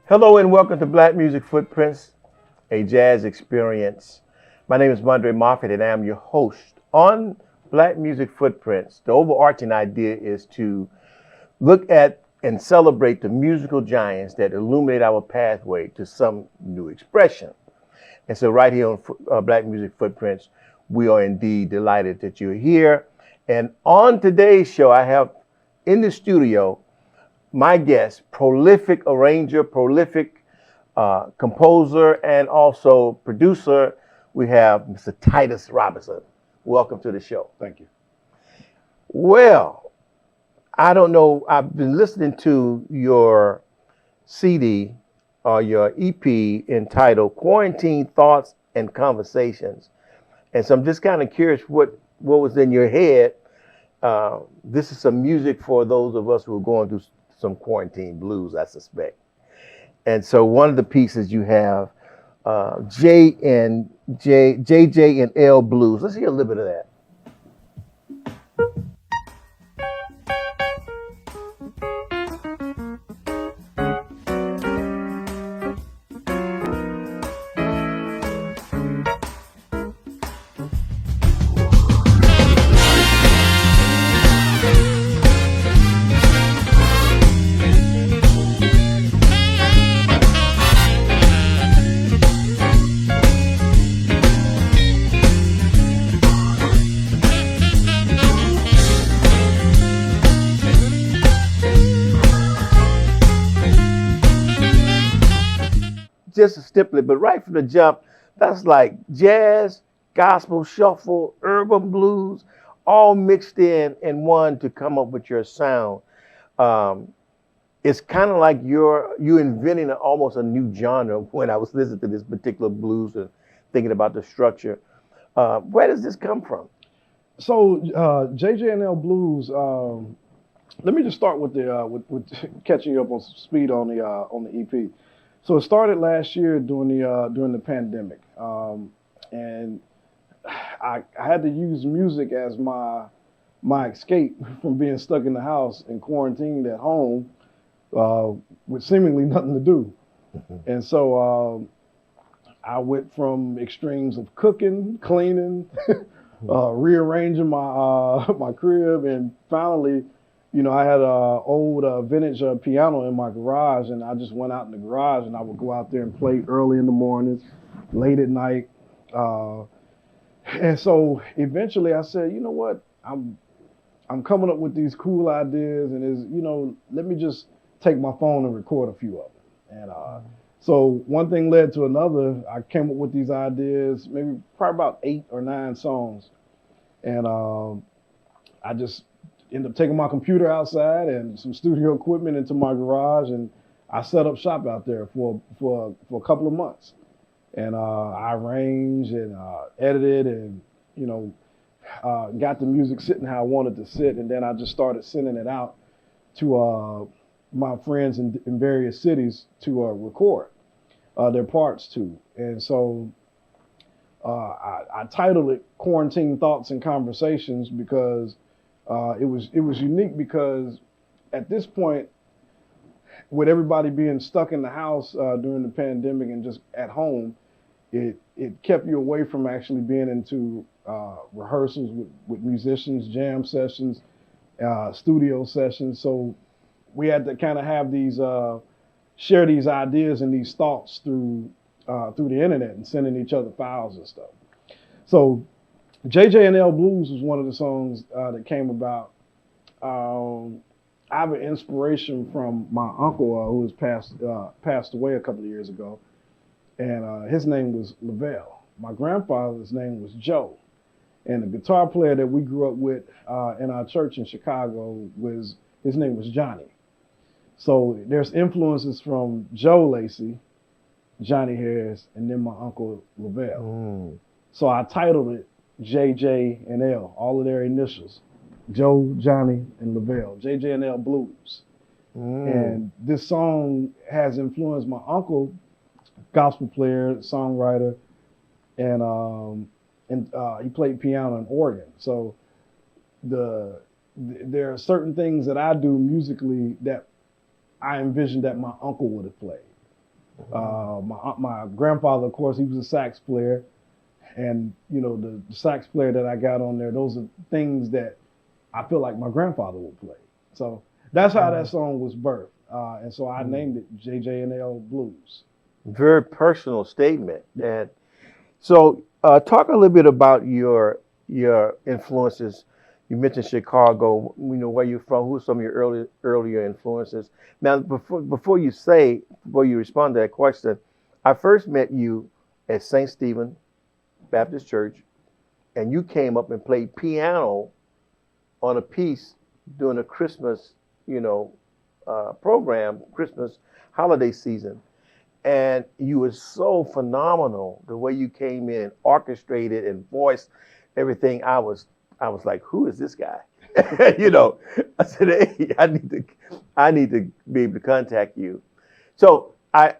Hello and welcome to Black Music Footprints, a jazz experience. My name is Mondre Moffett and I am your host. On Black Music Footprints, the overarching idea is to look at and celebrate the musical giants that illuminate our pathway to some new expression. And so right here on Black Music Footprints, we are indeed delighted that you're here. And on today's show, I have in the studio my guest, prolific arranger, prolific composer, and also producer. We have Mr. Titus Robinson. Welcome to the show. Thank you. Well, I don't know. I've been listening to your CD or your EP entitled Quarantine Thoughts and Conversations. And so I'm just kind of curious what was in your head. This is some music for those of us who are going through some quarantine blues, I suspect. And so one of the pieces you have JJ and L blues. Let's hear a little bit of that. Just a stipulate, but right from the jump, that's like jazz, gospel, shuffle, urban blues, all mixed in one to come up with your sound. It's kind of like you inventing almost a new genre when I was listening to this particular blues and thinking about the structure. Where does this come from? So JJ&L Blues. Let me just start with the with catching you up on speed on the EP. So it started last year during the pandemic, and I had to use music as my escape from being stuck in the house and quarantined at home with seemingly nothing to do. And so I went from extremes of cooking, cleaning, rearranging my crib, and finally, I had an old vintage piano in my garage, and I just went out in the garage and I would go out there and play early in the mornings, late at night. And so eventually I said, you know what, I'm coming up with these cool ideas, and let me just take my phone and record a few of them. And so one thing led to another. I came up with these ideas, probably about 8 or 9 songs. And I just ended up taking my computer outside and some studio equipment into my garage, and I set up shop out there for a couple of months. And I arranged and edited and, got the music sitting how I wanted to sit. And then I just started sending it out to my friends in various cities to record their parts to. And so I titled it Quarantine Thoughts and Conversations because it was unique, because at this point, with everybody being stuck in the house during the pandemic and just at home, it kept you away from actually being into rehearsals with musicians, jam sessions, studio sessions. So we had to kind of have these share these ideas and these thoughts through the internet and sending each other files and stuff. So JJ&L Blues was one of the songs that came about. I have an inspiration from my uncle who was passed away a couple of years ago, and his name was Lavelle. My grandfather's name was Joe, and the guitar player that we grew up with in our church in Chicago his name was Johnny. So there's influences from Joe Lacey, Johnny Harris, and then my uncle Lavelle. So I titled it JJ and L, all of their initials, Joe, Johnny, and Lavelle, JJ&L Blues. And this song has influenced my uncle, gospel player, songwriter, and he played piano and organ. So there are certain things that I do musically that I envisioned that my uncle would have played. My grandfather, of course, he was a sax player, and the sax player that I got on there, those are things that I feel like my grandfather would play. So that's how that song was birthed, and so I named it JJ&L Blues. Very personal statement. And so, talk a little bit about your influences. You mentioned Chicago. Where you're from. Who are some of your earlier influences? Now, before you respond to that question, I first met you at St. Stephen Baptist Church, and you came up and played piano on a piece during a Christmas, program, Christmas holiday season. And you were so phenomenal the way you came in and orchestrated and voiced everything. I was like, who is this guy? I said, hey, I need to be able to contact you. So I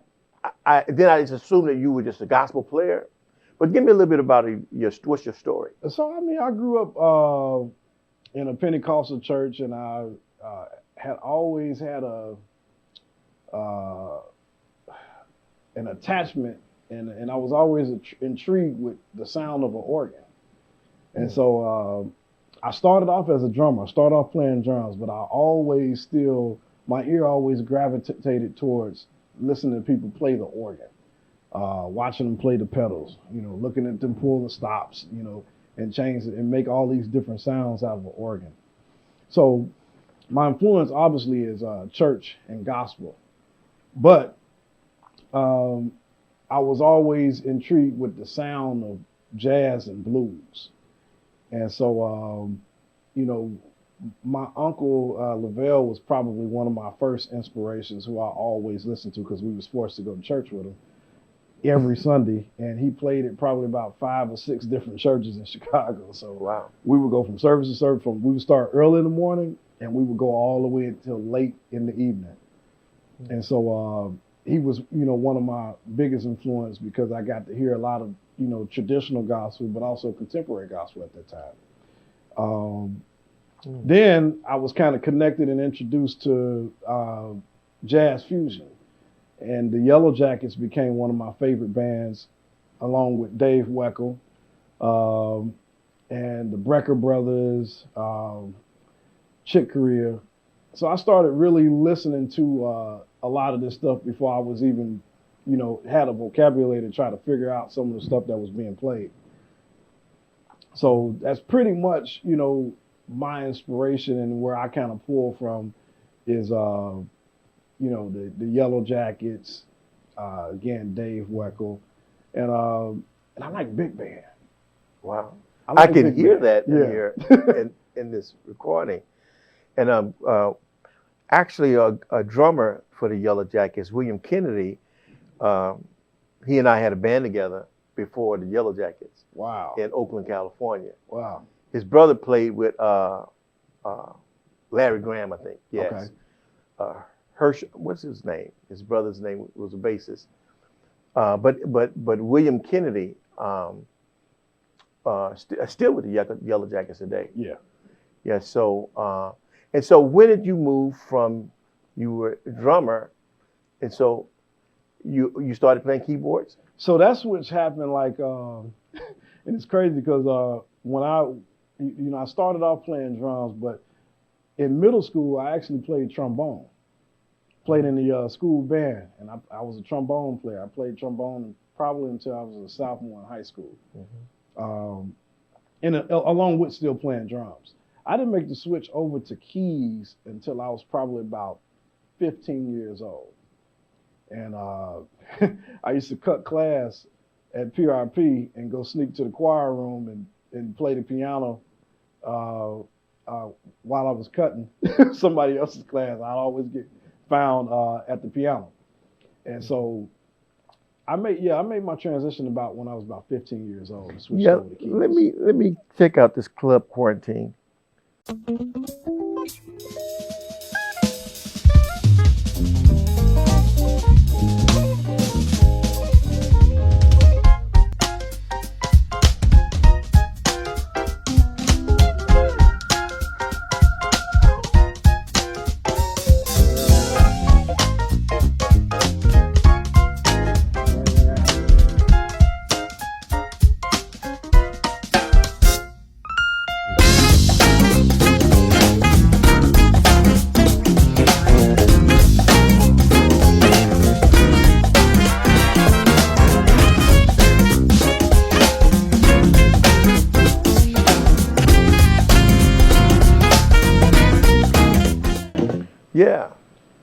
just assumed that you were just a gospel player. But give me a little bit about what's your story? So I grew up in a Pentecostal church, and I had always had an attachment, and I was always intrigued with the sound of an organ. And so I started off as a drummer. I started off playing drums, but my ear always gravitated towards listening to people play the organ, watching them play the pedals, looking at them pull the stops, and change it and make all these different sounds out of an organ. So my influence obviously is church and gospel, but I was always intrigued with the sound of jazz and blues. And so, my uncle Lavelle was probably one of my first inspirations, who I always listened to because we was forced to go to church with him every Sunday. And he played at probably about 5 or 6 different churches in Chicago. So wow, we would go from service to service. We would start early in the morning, and we would go all the way until late in the evening. Mm-hmm. And so he was, one of my biggest influence because I got to hear a lot of, traditional gospel, but also contemporary gospel at that time. Then I was kind of connected and introduced to jazz fusion. And the Yellow Jackets became one of my favorite bands, along with Dave Weckl, and the Brecker Brothers, Chick Corea. So I started really listening to a lot of this stuff before I was even, had a vocabulary to try to figure out some of the stuff that was being played. So that's pretty much, my inspiration, and where I kind of pull from is, the Yellow Jackets, again, Dave Weckl, and I like big band. Wow. I can hear that in this recording. And actually a drummer for the Yellow Jackets, William Kennedy, he and I had a band together before the Yellow Jackets. Wow. In Oakland, California. Wow. His brother played with Larry Graham, I think. Yes. Okay. Hirsch, what's his name? His brother's name was a bassist. But William Kennedy still with the Yellow Jackets today. Yeah. Yeah. So and so when did you move from, you were a drummer, and so you started playing keyboards? So that's what's happened. Like, and it's crazy because when I started off playing drums, but in middle school I actually played trombone. Played in the school band, and I was a trombone player. I played trombone probably until I was a sophomore in high school, along with still playing drums. I didn't make the switch over to keys until I was probably about 15 years old. And I used to cut class at PRP and go sneak to the choir room and play the piano while I was cutting somebody else's class. I'd always get found at the piano. And so I made my transition about when I was about 15 years old and switched over to keys. Let me check out this Club Quarantine. Yeah.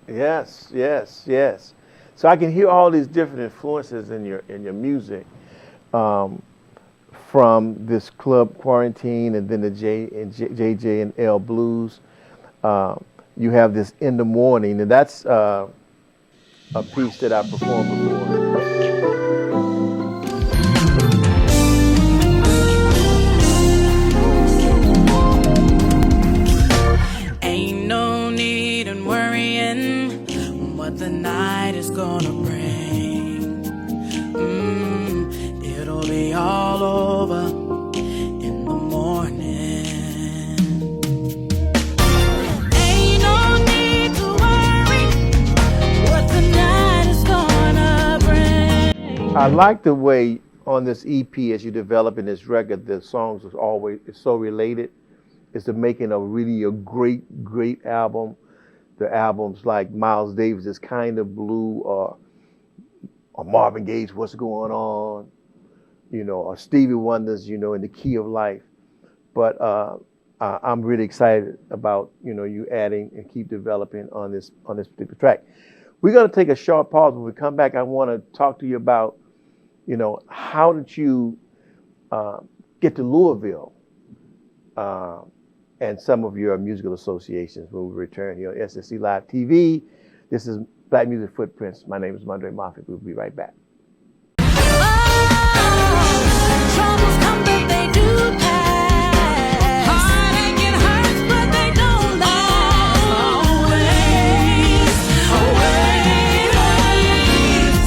Yes. Yes. Yes. So I can hear all these different influences in your music, um, from this club quarantine, and then the J and L blues. Um, you have this in the morning, and that's a piece that I performed before. Ain't no need in worrying what the night is gonna bring. It'll be all over in the morning. Ain't no need to worry what the night is gonna bring. I like the way on this EP, as you develop in this record, the songs is always it's so related. It's to making a really a great album. The albums like Miles Davis's Kind of Blue, or Marvin Gaye's What's Going On, or Stevie Wonder's, In the Key of Life. But I'm really excited about, you adding and keep developing on this particular track. We're gonna take a short pause. When we come back, I want to talk to you about, how did you get to Louisville, and some of your musical associations when we return here on SSC Live TV. This is Black Music Footprints. My name is Mondre Moffett. We'll be right back. Troubles come, but they do pass. Heartache and hurts, but they don't last. Always.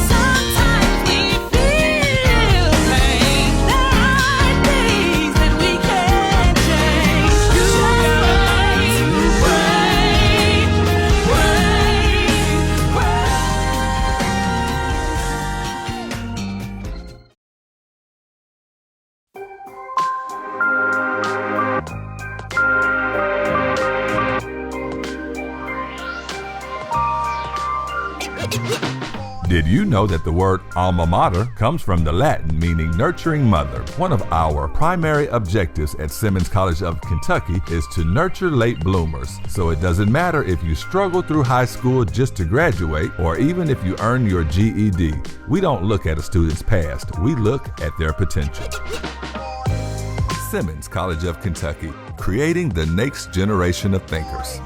Sometimes we feel pain. There are things that we can't change. You Did you know that the word alma mater comes from the Latin meaning nurturing mother? One of our primary objectives at Simmons College of Kentucky is to nurture late bloomers. So it doesn't matter if you struggle through high school just to graduate, or even if you earn your GED. We don't look at a student's past, we look at their potential. Simmons College of Kentucky, creating the next generation of thinkers.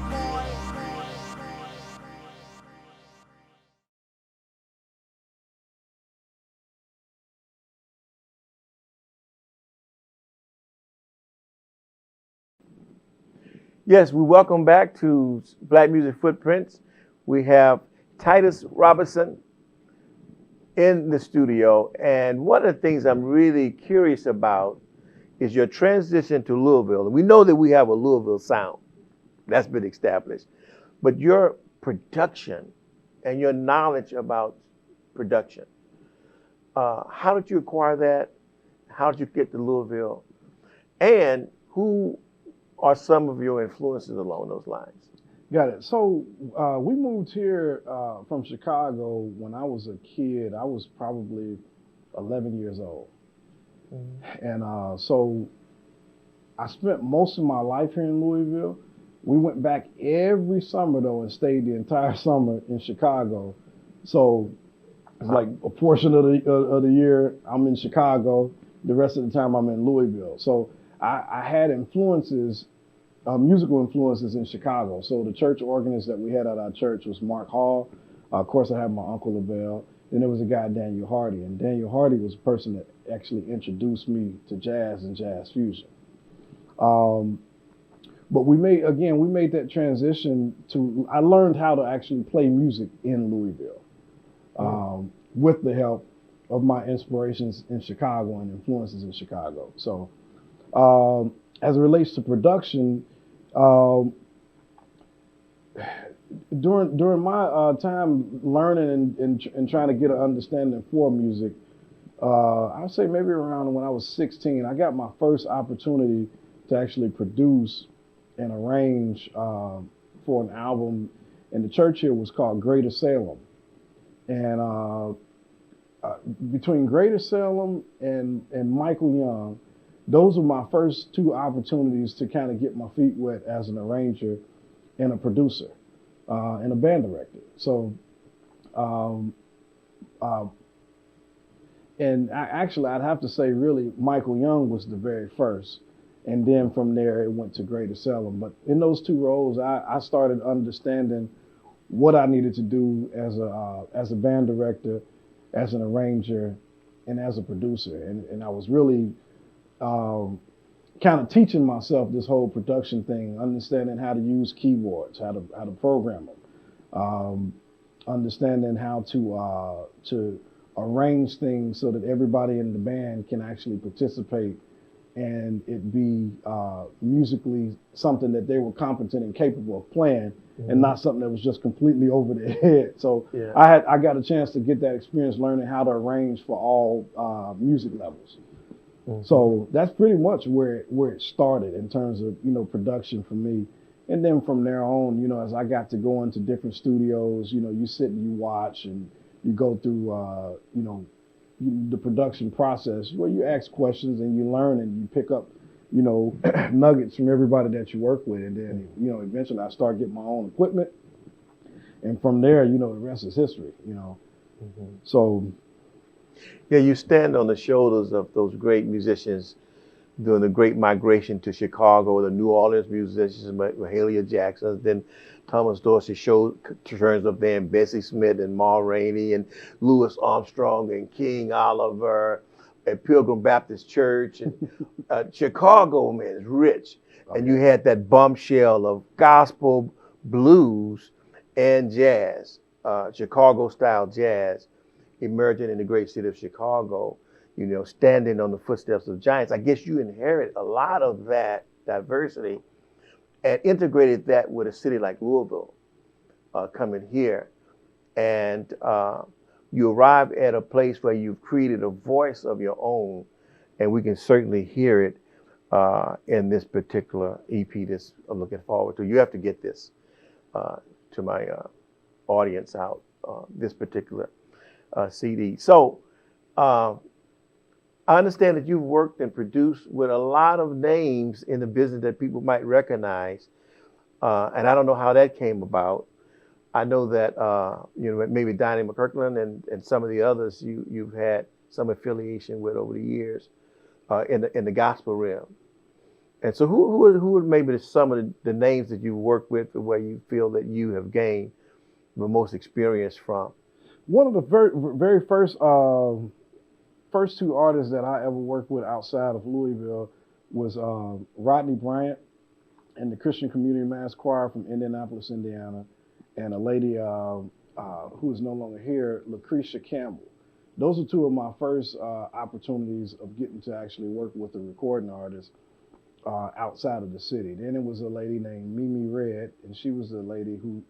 Yes, we welcome back to Black Music Footprints. We have Titus Robinson in the studio, and one of the things I'm really curious about is your transition to Louisville. And we know that we have a Louisville sound. That's been established. But your production and your knowledge about production, how did you acquire that? How did you get to Louisville? And who are some of your influences along those lines? Got it. So we moved here from Chicago when I was a kid. I was probably 11 years old. Mm-hmm. And so I spent most of my life here in Louisville. We went back every summer though and stayed the entire summer in Chicago. So it's like a portion of the year I'm in Chicago. The rest of the time I'm in Louisville. So I had influences, musical influences in Chicago. So the church organist that we had at our church was Mark Hall. Of course, I had my Uncle LaBelle. Then there was a guy, Daniel Hardy. And Daniel Hardy was a person that actually introduced me to jazz and jazz fusion. But we made that transition to, I learned how to actually play music in Louisville with the help of my inspirations in Chicago and influences in Chicago. So as it relates to production, during my time learning and trying to get an understanding for music, I'd say maybe around when I was 16, I got my first opportunity to actually produce and arrange for an album. And the church here was called Greater Salem. And between Greater Salem and Michael Young, those were my first two opportunities to kind of get my feet wet as an arranger and a producer. and a band director. So, um, uh, actually, I'd have to say, really, Michael Young was the very first. And then from there, it went to Greater Salem. But in those two roles, I started understanding what I needed to do as a band director, as an arranger, and as a producer. And I was really kind of teaching myself this whole production thing, understanding how to use keyboards, how to program them, understanding how to arrange things so that everybody in the band can actually participate and it be musically something that they were competent and capable of playing, and not something that was just completely over their head. So Yeah. I got a chance to get that experience learning how to arrange for all music levels. So that's pretty much where it started in terms of, production for me. And then from there on, as I got to go into different studios, you sit and you watch and you go through, the production process where you ask questions and you learn and you pick up, nuggets from everybody that you work with. And then, eventually I start getting my own equipment. And from there, the rest is history, So. Yeah, you stand on the shoulders of those great musicians during the great migration to Chicago, the New Orleans musicians, Mahalia Jackson, then Thomas Dorsey showed turns up there, and Bessie Smith and Ma Rainey and Louis Armstrong and King Oliver at Pilgrim Baptist Church. And Chicago, man, is rich. And you had that bombshell of gospel, blues, and jazz, Chicago-style jazz, emerging in the great city of Chicago, standing on the footsteps of giants. I guess you inherit a lot of that diversity and integrated that with a city like Louisville coming here. And you arrive at a place where you've created a voice of your own, and we can certainly hear it in this particular EP that's I'm looking forward to. You have to get this to my audience out, this particular CD. So I understand that you've worked and produced with a lot of names in the business that people might recognize, and I don't know how that came about. I know that maybe Donnie McKirkland and some of the others you've had some affiliation with over the years in the gospel realm. And so who are maybe some of the names that you've worked with where you feel that you have gained the most experience from? One of the very first two artists that I ever worked with outside of Louisville was Rodney Bryant and the Christian Community Mass Choir from Indianapolis, Indiana, and a lady who is no longer here, Lucretia Campbell. Those are two of my first opportunities of getting to actually work with a recording artist outside of the city. Then it was a lady named Mimi Red, and she was the lady who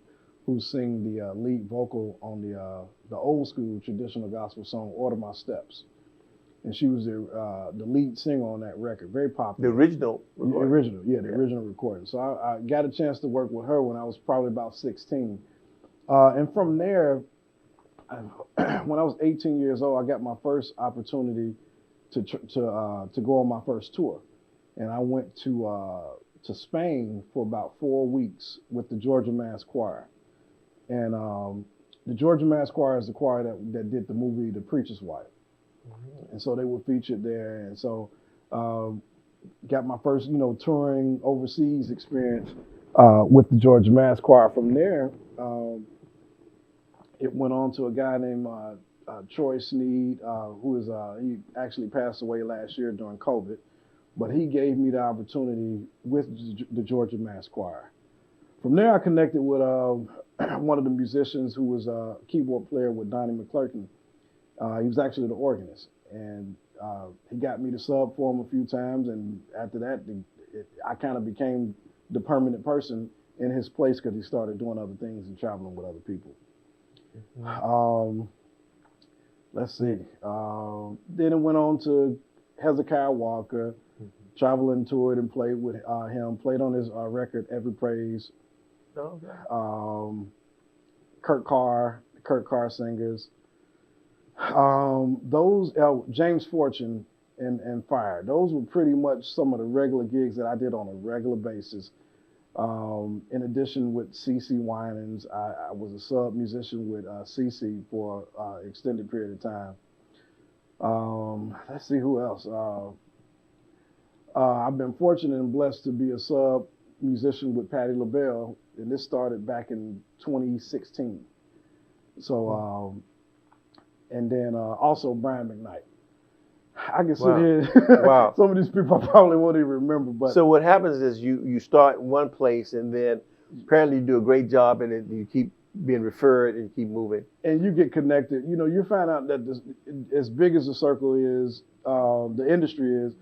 sang the lead vocal on the old school traditional gospel song "Order My Steps," and she was the lead singer on that record. Very popular. The original recording. The original recording. So I got a chance to work with her when I was probably about 16, and from there, when I was 18 years old, I got my first opportunity to go on my first tour, and I went to Spain for about 4 weeks with the Georgia Mass Choir. And the Georgia Mass Choir is the choir that did the movie The Preacher's Wife. And so they were featured there. And so got my first, touring overseas experience with the Georgia Mass Choir. From there, it went on to a guy named Troy Sneed, he actually passed away last year during COVID. But he gave me the opportunity with the Georgia Mass Choir. From there, I connected with one of the musicians who was a keyboard player with Donnie McClurkin. He was actually the organist, and he got me to sub for him a few times. And after that, I kind of became the permanent person in his place because he started doing other things and traveling with other people. Let's see. Then it went on to Hezekiah Walker, traveled and toured and played with him, played on his record, Every Praise. Okay. Kurt Carr Singers. Those, James Fortune and Fire, those were pretty much some of the regular gigs that I did on a regular basis. In addition, with CC Winans, I was a sub musician with CC for an extended period of time. Let's see who else. I've been fortunate and blessed to be a sub musician with Patti LaBelle, and this started back in 2016. So, and then also Brian McKnight. I can sit Wow. here. Wow. Some of these people I probably won't even remember, but So what happens is you start in one place and then apparently you do a great job and then you keep being referred and you keep moving. and you get connected. You know, you find out that as big as the circle is, the industry is,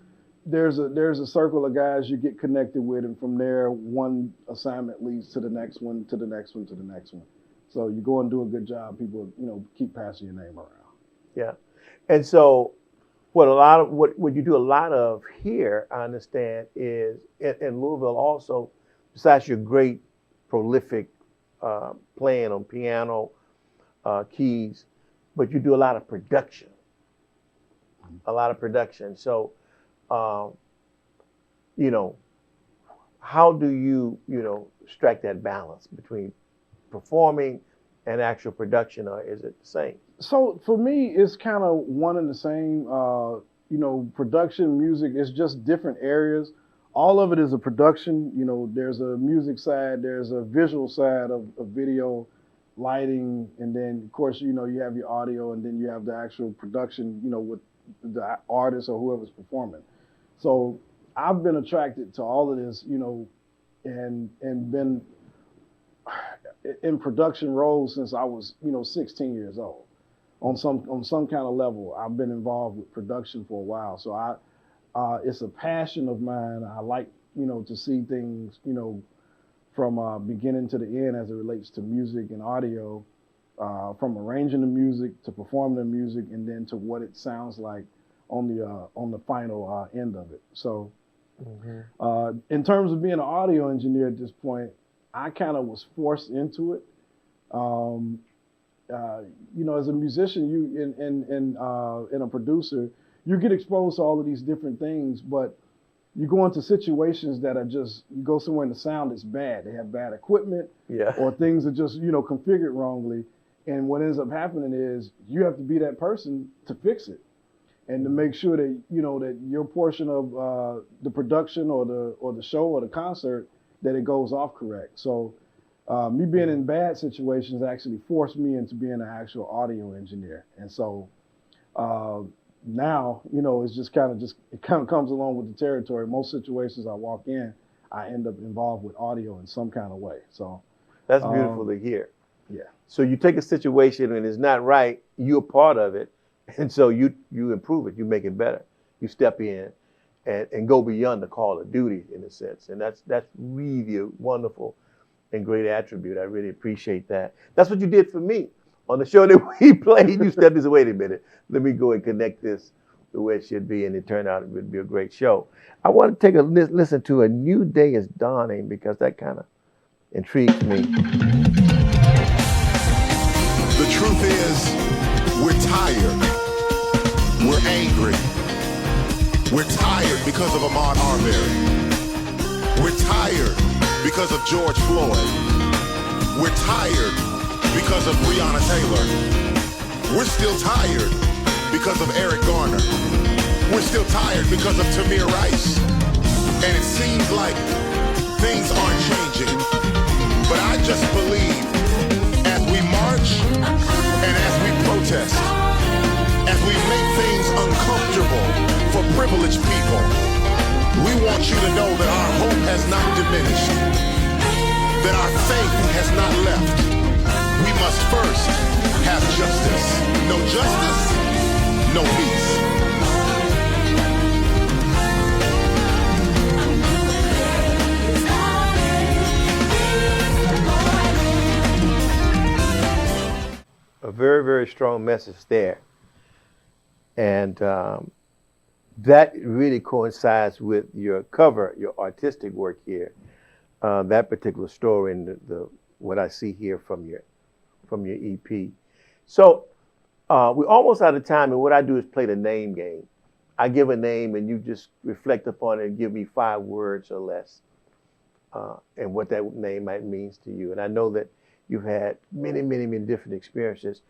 there's a circle of guys you get connected with, and from there, one assignment leads to the next one, to the next one, to the next one. So you go and do a good job, people, keep passing your name around. Yeah. And so what you do a lot of here, I understand, is in Louisville also, besides your great prolific playing on piano, keys, but you do a lot of production. A lot of production. So, how do you, strike that balance between performing and actual production, or is it the same? So for me, it's kind of one and the same. Production, music, it's just different areas. All of it is a production. There's a music side, there's a visual side of video, lighting, and then of course, you have your audio, and then you have the actual production, with the artist or whoever's performing. So I've been attracted to all of this, and been in production roles since I was, 16 years old. On some kind of level, I've been involved with production for a while. So it's a passion of mine. I like, to see things, from beginning to the end as it relates to music and audio, from arranging the music to performing the music, and then to what it sounds like on the final end of it. So, in terms of being an audio engineer at this point, I kind of was forced into it. As a musician, you and a producer, you get exposed to all of these different things, but you go into situations that are just, you go somewhere and the sound is bad. They have bad equipment, Yeah. or things are just, configured wrongly. And what ends up happening is you have to be that person to fix it, and to make sure that, that your portion of the production or the show or the concert, that it goes off correct. So me being in bad situations actually forced me into being an actual audio engineer. And so now, it's just it kind of comes along with the territory. Most situations I walk in, I end up involved with audio in some kind of way. So That's beautiful to hear. yeah. So you take a situation and it's not right, you're part of it, and so you improve it, you make it better. You step in and go beyond the call of duty, in a sense. And that's really a wonderful and great attribute. I really appreciate that. That's what you did for me. On the show that we played, you stepped this, wait a minute, let me go and connect this the way it should be, and it turned out it would be a great show. I want to take a listen to A New Day is Dawning, because that kind of intrigues me. The truth is, we're tired. We're angry. We're tired because of Ahmaud Arbery. We're tired because of George Floyd. We're tired because of Breonna Taylor. We're still tired because of Eric Garner. We're still tired because of Tamir Rice. And it seems like things aren't changing. But I just believe as we march and as we protest, as we make things uncomfortable for privileged people, we want you to know that our hope has not diminished, that our faith has not left. We must first have justice. No justice, no peace. A very, very strong message there. And that really coincides with your cover, your artistic work here. That particular story and the what I see here from your EP. So we're almost out of time, and what I do is play the name game. I give a name and you just reflect upon it and give me 5 words or less. and what that name might mean to you. And I know that you've had many, many, many different experiences.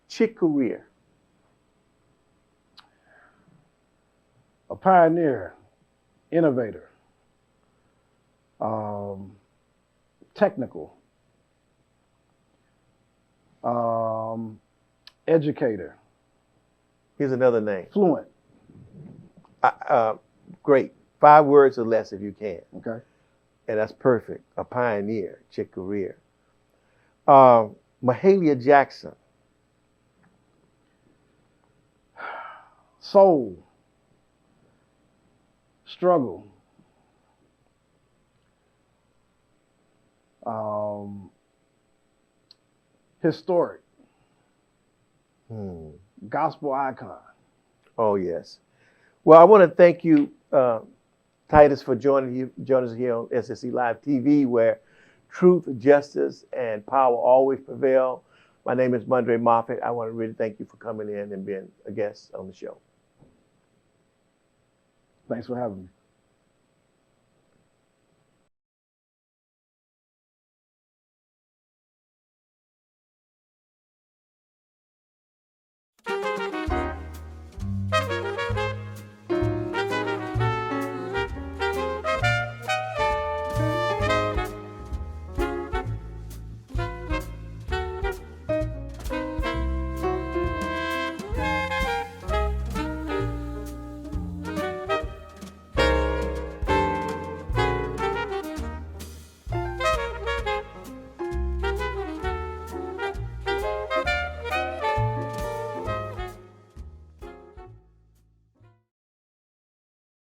Chick career. A pioneer, innovator, technical, educator, Here's another name. fluent. Great. 5 words or less if you can. Okay. And that's perfect. A pioneer, Chick career. Mahalia Jackson. Soul, struggle, historic, gospel icon. Oh, yes. Well, I want to thank you, Titus, for joining us here on SSC Live TV, where truth, justice, and power always prevail. My name is Mondre Moffett. I want to really thank you for coming in and being a guest on the show. Thanks for having me.